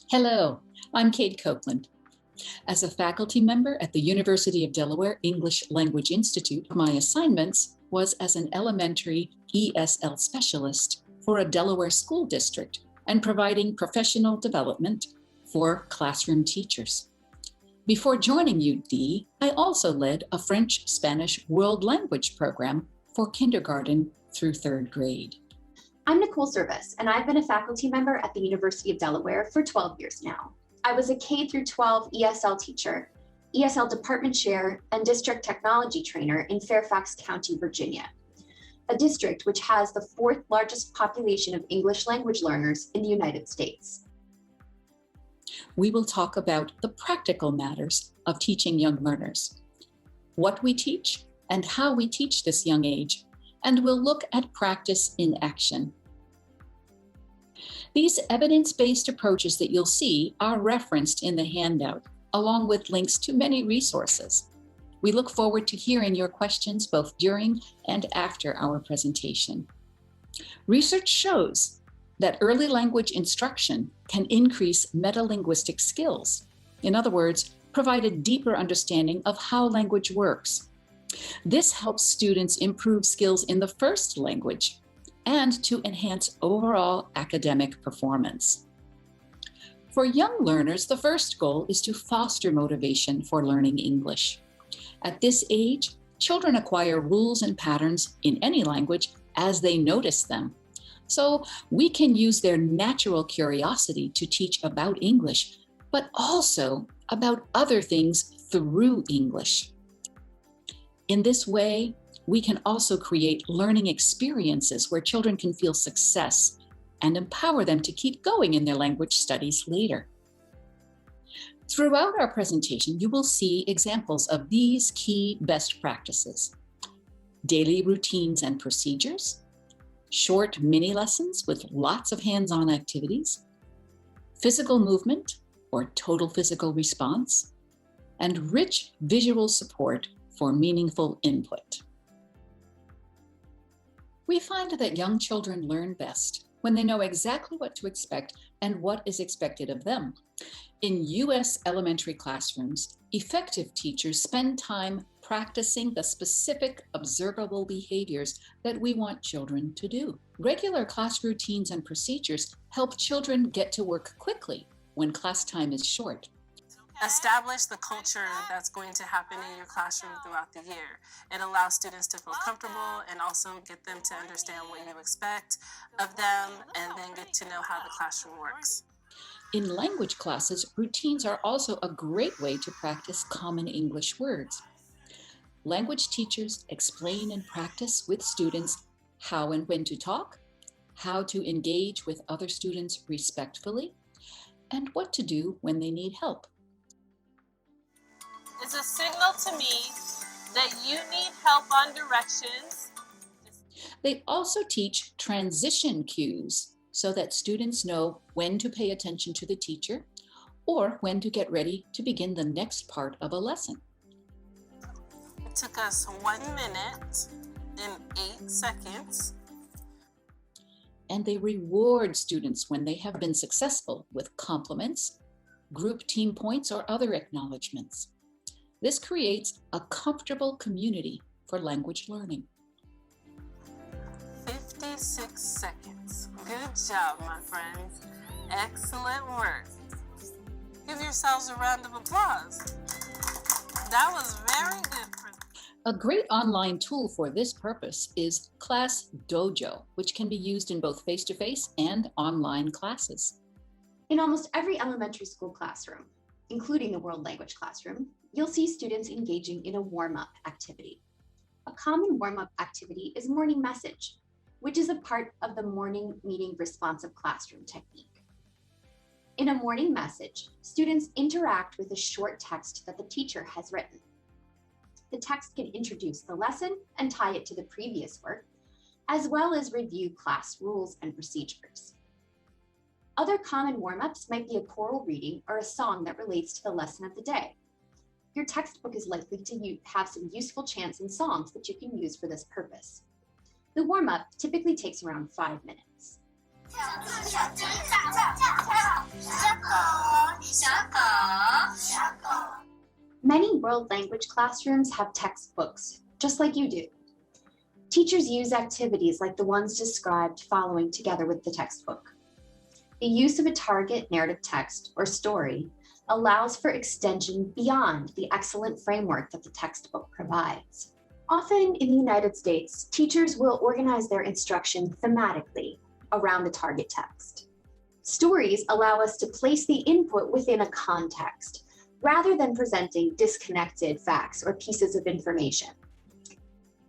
Hello, I'm Kate Copeland. As a faculty member at the University of Delaware English Language Institute, my assignments was as an elementary ESL specialist for a Delaware school district and providing professional development for classroom teachers. Before joining UD, I also led a French-Spanish world language program for kindergarten through third grade. I'm Nicole Service, and I've been a faculty member at the University of Delaware for 12 years now. I was a K through 12 ESL teacher, ESL department chair, and district technology trainer in Fairfax County, Virginia, a district which has the fourth largest population of English language learners in the United States. We will talk about the practical matters of teaching young learners, what we teach and how we teach this young age, and we'll look at practice in action. These evidence-based approaches that you'll see are referenced in the handout, along with links to many resources. We look forward to hearing your questions both during and after our presentation. Research shows that early language instruction can increase metalinguistic skills. In other words, provide a deeper understanding of how language works. This helps students improve skills in the first language and to enhance overall academic performance. For young learners, the first goal is to foster motivation for learning English. At this age, children acquire rules and patterns in any language as they notice them. So we can use their natural curiosity to teach about English, but also about other things through English. In this way, we can also create learning experiences where children can feel success and empower them to keep going in their language studies later. Throughout our presentation, you will see examples of these key best practices: daily routines and procedures, short mini lessons with lots of hands-on activities, physical movement or total physical response, and rich visual support for meaningful input. We find that young children learn best when they know exactly what to expect and what is expected of them. In U.S. elementary classrooms, effective teachers spend time practicing the specific observable behaviors that we want children to do. Regular class routines and procedures help children get to work quickly when class time is short. Establish the culture that's going to happen in your classroom throughout the year. It allows students to feel comfortable and also get them to understand what you expect of them and then get to know how the classroom works. In language classes, routines are also a great way to practice common English words. Language teachers explain and practice with students how and when to talk, how to engage with other students respectfully, and what to do when they need help. It's a signal to me that you need help on directions. They also teach transition cues so that students know when to pay attention to the teacher or when to get ready to begin the next part of a lesson. It took us 1 minute and 8 seconds. And they reward students when they have been successful with compliments, group team points, or other acknowledgments. This creates a comfortable community for language learning. 56 seconds. Good job, my friends. Excellent work. Give yourselves a round of applause. That was very good. A great online tool for this purpose is Class Dojo, which can be used in both face-to-face and online classes. In almost every elementary school classroom, including the world language classroom, you'll see students engaging in a warm-up activity. A common warm-up activity is morning message, which is a part of the morning meeting responsive classroom technique. In a morning message, students interact with a short text that the teacher has written. The text can introduce the lesson and tie it to the previous work, as well as review class rules and procedures. Other common warm-ups might be a choral reading or a song that relates to the lesson of the day. Your textbook is likely to have some useful chants and songs that you can use for this purpose. The warm-up typically takes around 5 minutes. Many world language classrooms have textbooks, just like you do. Teachers use activities like the ones described following together with the textbook. The use of a target narrative text or story allows for extension beyond the excellent framework that the textbook provides. Often in the United States, teachers will organize their instruction thematically around the target text. Stories allow us to place the input within a context, rather than presenting disconnected facts or pieces of information.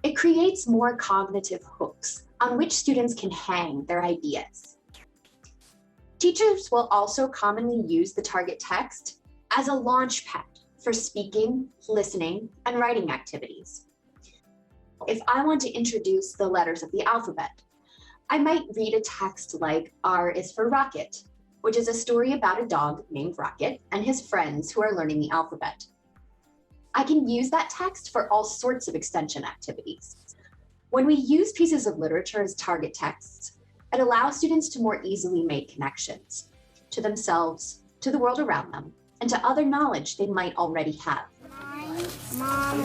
It creates more cognitive hooks on which students can hang their ideas. Teachers will also commonly use the target text as a launch pad for speaking, listening, and writing activities. If I want to introduce the letters of the alphabet, I might read a text like R is for Rocket, which is a story about a dog named Rocket and his friends who are learning the alphabet. I can use that text for all sorts of extension activities. When we use pieces of literature as target texts, it allows students to more easily make connections to themselves, to the world around them, and to other knowledge they might already have. My mom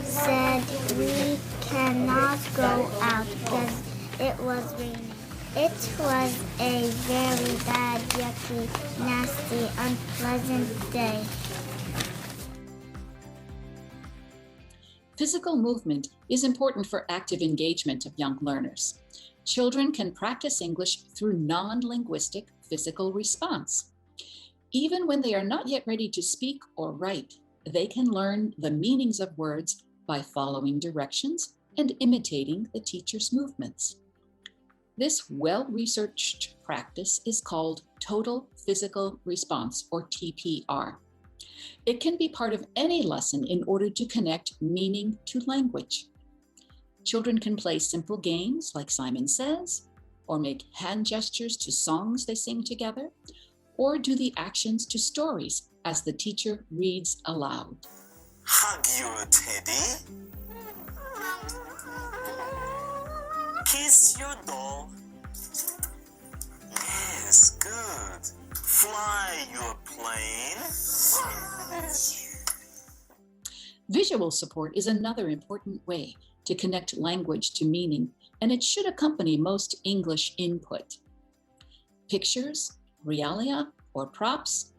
said we cannot go out because it was raining. It was a very bad, yucky, nasty, unpleasant day. Physical movement is important for active engagement of young learners. Children can practice English through non-linguistic physical response. Even when they are not yet ready to speak or write, they can learn the meanings of words by following directions and imitating the teacher's movements. This well-researched practice is called total physical response, or TPR. It can be part of any lesson in order to connect meaning to language. Children can play simple games like Simon Says, or make hand gestures to songs they sing together, or do the actions to stories as the teacher reads aloud. Hug your teddy. Kiss your doll. Yes, good. Fly your plane. Visual support is another important way to connect language to meaning, and it should accompany most English input. Pictures, realia or props,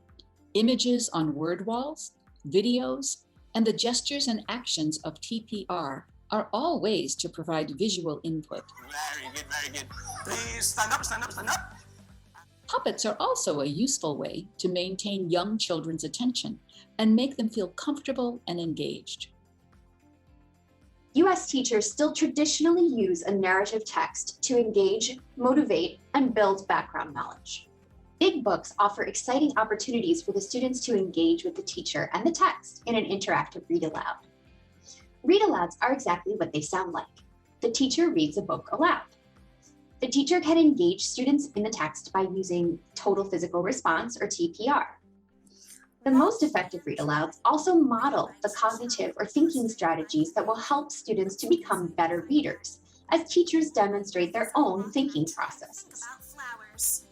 images on word walls, videos, and the gestures and actions of TPR are all ways to provide visual input. Very good, very good. Please stand up, stand up, stand up. Puppets are also a useful way to maintain young children's attention and make them feel comfortable and engaged. US teachers still traditionally use a narrative text to engage, motivate, and build background knowledge. Big books offer exciting opportunities for the students to engage with the teacher and the text in an interactive read aloud. Read alouds are exactly what they sound like. The teacher reads a book aloud. The teacher can engage students in the text by using total physical response, or TPR. The most effective read alouds also model the cognitive or thinking strategies that will help students to become better readers, as teachers demonstrate their own thinking processes. About flowers.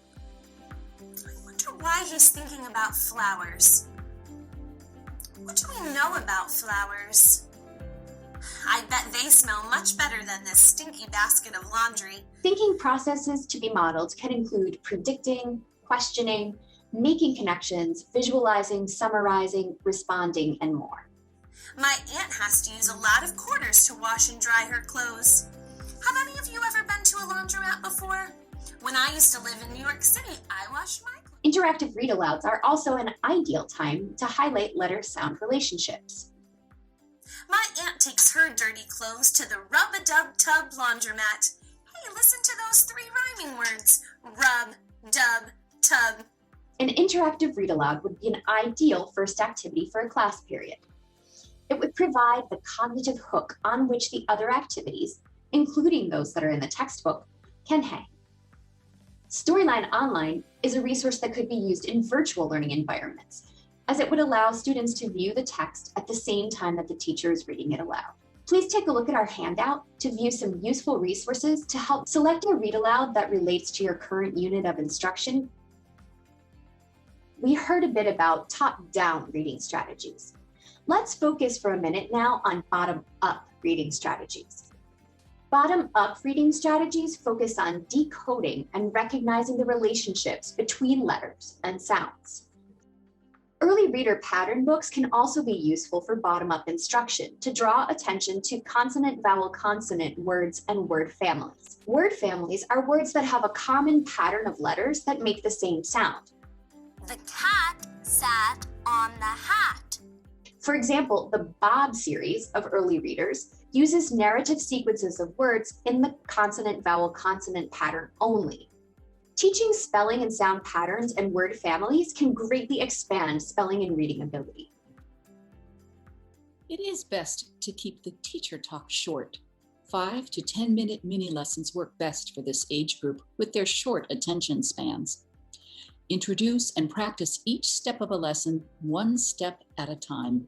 I wonder why he's thinking about flowers. What do we know about flowers? I bet they smell much better than this stinky basket of laundry. Thinking processes to be modeled can include predicting, questioning, making connections, visualizing, summarizing, responding, and more. My aunt has to use a lot of quarters to wash and dry her clothes. Have any of you ever been to a laundromat before? When I used to live in New York City, I washed my clothes. Interactive read alouds are also an ideal time to highlight letter-sound relationships. My aunt takes her dirty clothes to the rub-a-dub-tub laundromat. Hey, listen to those three rhyming words. Rub, dub, tub. An interactive read aloud would be an ideal first activity for a class period. It would provide the cognitive hook on which the other activities, including those that are in the textbook, can hang. Storyline Online is a resource that could be used in virtual learning environments, as it would allow students to view the text at the same time that the teacher is reading it aloud. Please take a look at our handout to view some useful resources to help select a read aloud that relates to your current unit of instruction. We heard a bit about top-down reading strategies. Let's focus for a minute now on bottom-up reading strategies. Bottom-up reading strategies focus on decoding and recognizing the relationships between letters and sounds. Early reader pattern books can also be useful for bottom-up instruction to draw attention to consonant-vowel-consonant words and word families. Word families are words that have a common pattern of letters that make the same sound. The cat sat on the hat. For example, the Bob series of early readers uses narrative sequences of words in the consonant-vowel-consonant pattern only. Teaching spelling and sound patterns and word families can greatly expand spelling and reading ability. It is best to keep the teacher talk short. 5 to 10-minute mini lessons work best for this age group with their short attention spans. Introduce and practice each step of a lesson one step at a time.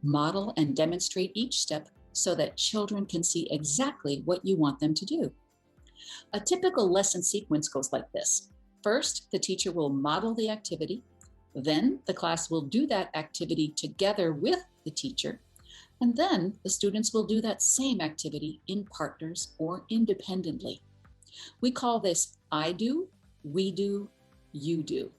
Model and demonstrate each step so that children can see exactly what you want them to do. A typical lesson sequence goes like this. First, the teacher will model the activity. Then the class will do that activity together with the teacher. And then the students will do that same activity in partners or independently. We call this I do, we do, you do.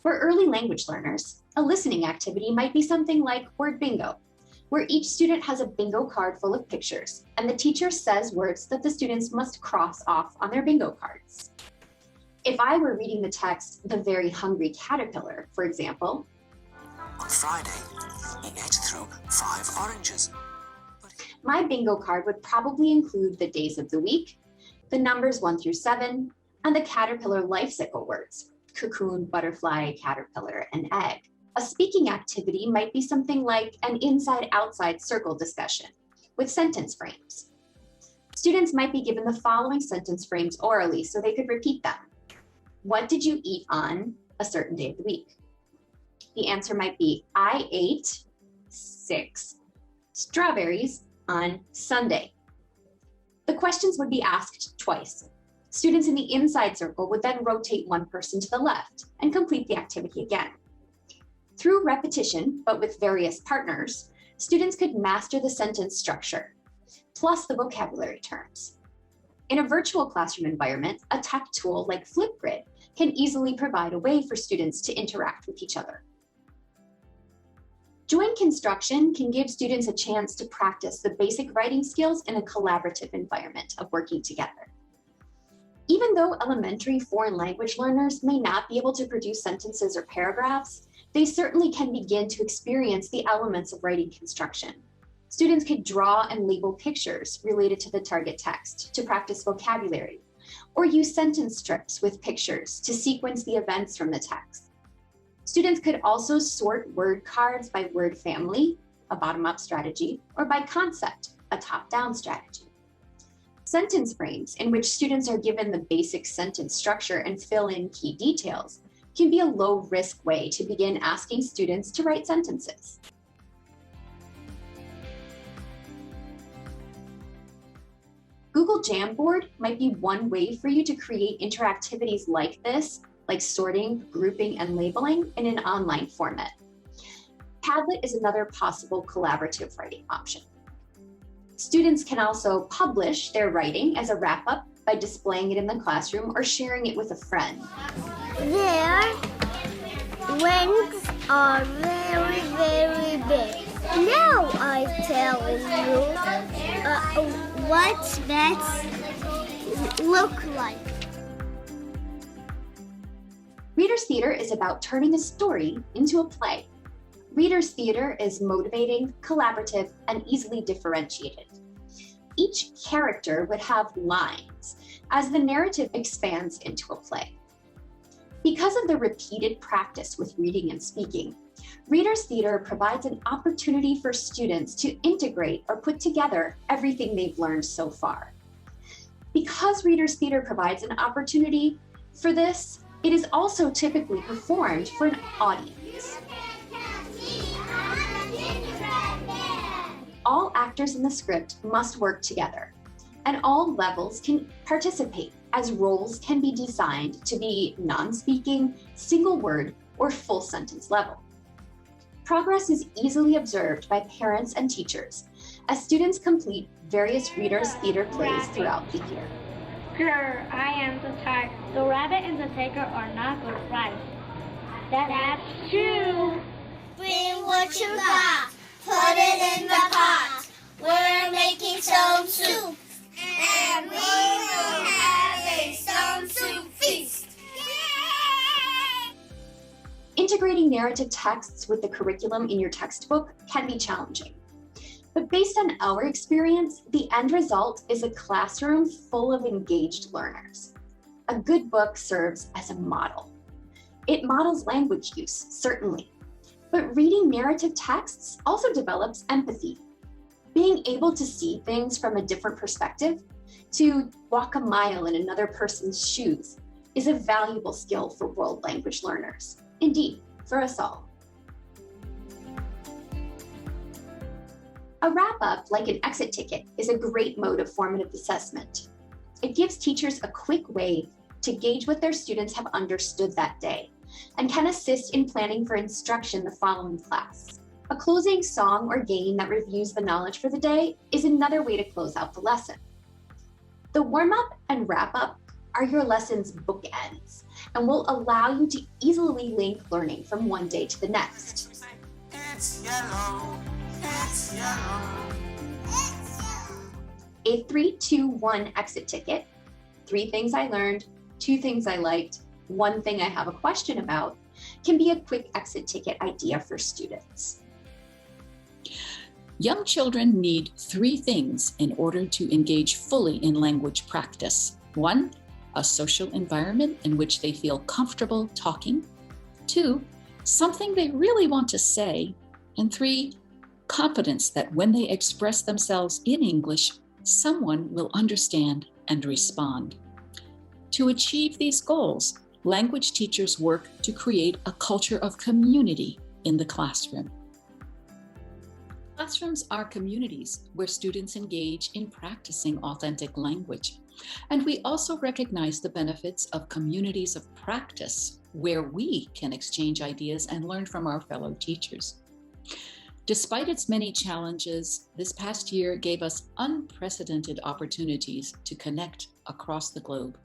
For early language learners, a listening activity might be something like word bingo, where each student has a bingo card full of pictures, and the teacher says words that the students must cross off on their bingo cards. If I were reading the text, The Very Hungry Caterpillar, for example, On Friday, he ate through 5 oranges. my bingo card would probably include the days of the week, the numbers 1 through 7, and the caterpillar life cycle words, cocoon, butterfly, caterpillar, and egg. A speaking activity might be something like an inside-outside circle discussion with sentence frames. Students might be given the following sentence frames orally so they could repeat them. What did you eat on a certain day of the week? The answer might be, I ate 6 strawberries on Sunday. The questions would be asked twice. Students in the inside circle would then rotate one person to the left and complete the activity again. Through repetition, but with various partners, students could master the sentence structure, plus the vocabulary terms. In a virtual classroom environment, a tech tool like Flipgrid can easily provide a way for students to interact with each other. Joint construction can give students a chance to practice the basic writing skills in a collaborative environment of working together. Even though elementary foreign language learners may not be able to produce sentences or paragraphs, they certainly can begin to experience the elements of writing construction. Students could draw and label pictures related to the target text to practice vocabulary, or use sentence strips with pictures to sequence the events from the text. Students could also sort word cards by word family, a bottom-up strategy, or by concept, a top-down strategy. Sentence frames, in which students are given the basic sentence structure and fill in key details, can be a low-risk way to begin asking students to write sentences. Google Jamboard might be one way for you to create interactivities like this, like sorting, grouping, and labeling in an online format. Padlet is another possible collaborative writing option. Students can also publish their writing as a wrap-up by displaying it in the classroom or sharing it with a friend. Their wings are very, very big. Now I tell you what bats look like. Reader's Theater is about turning a story into a play. Reader's Theater is motivating, collaborative, and easily differentiated. Each character would have lines as the narrative expands into a play. Because of the repeated practice with reading and speaking, Reader's Theater provides an opportunity for students to integrate or put together everything they've learned so far. Because Reader's Theater provides an opportunity for this, it is also typically performed for an audience. all actors in the script must work together, and all levels can participate, as roles can be designed to be non-speaking, single word, or full sentence level. Progress is easily observed by parents and teachers as students complete various readers' theater plays throughout the year. Grr, I am the tiger. The rabbit and the tiger are not good friends. That's true. Bring what you got. Put it in the pot. We're making stone soup. And we will have a stone soup feast. Integrating narrative texts with the curriculum in your textbook can be challenging. But based on our experience, the end result is a classroom full of engaged learners. A good book serves as a model. It models language use, certainly, but reading narrative texts also develops empathy. Being able to see things from a different perspective, to walk a mile in another person's shoes, is a valuable skill for world language learners. Indeed, for us all. A wrap-up, like an exit ticket, is a great mode of formative assessment. It gives teachers a quick way to gauge what their students have understood that day, and can assist in planning for instruction the following class. A closing song or game that reviews the knowledge for the day is another way to close out the lesson. The warm-up and wrap-up are your lesson's bookends, and will allow you to easily link learning from one day to the next. It's yellow. It's yellow. A 3-2-1 exit ticket, 3 things I learned, 2 things I liked, 1 thing I have a question about, can be a quick exit ticket idea for students. Young children need 3 things in order to engage fully in language practice. 1, a social environment in which they feel comfortable talking. 2, something they really want to say. And 3, confidence that when they express themselves in English, someone will understand and respond. To achieve these goals, language teachers work to create a culture of community in the classroom. Classrooms are communities where students engage in practicing authentic language. And we also recognize the benefits of communities of practice where we can exchange ideas and learn from our fellow teachers. Despite its many challenges, this past year gave us unprecedented opportunities to connect across the globe.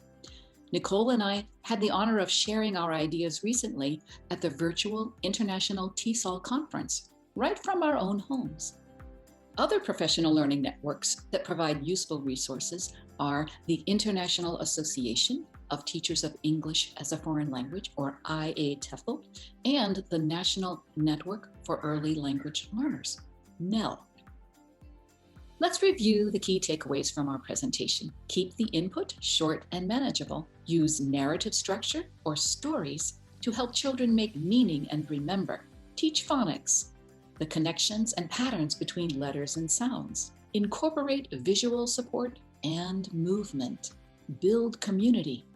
Nicole and I had the honor of sharing our ideas recently at the virtual International TESOL conference, right from our own homes. Other professional learning networks that provide useful resources are the International Association of Teachers of English as a Foreign Language, or IATEFL, and the National Network for Early Language Learners, NEL. Let's review the key takeaways from our presentation. Keep the input short and manageable. Use narrative structure or stories to help children make meaning and remember. Teach phonics, the connections and patterns between letters and sounds. Incorporate visual support and movement. Build community,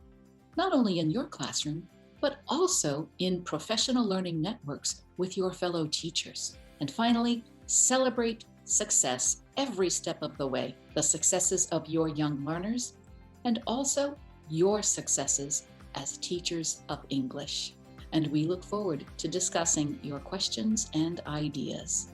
not only in your classroom, but also in professional learning networks with your fellow teachers. And finally, celebrate success every step of the way, the successes of your young learners, and also your successes as teachers of English. And we look forward to discussing your questions and ideas.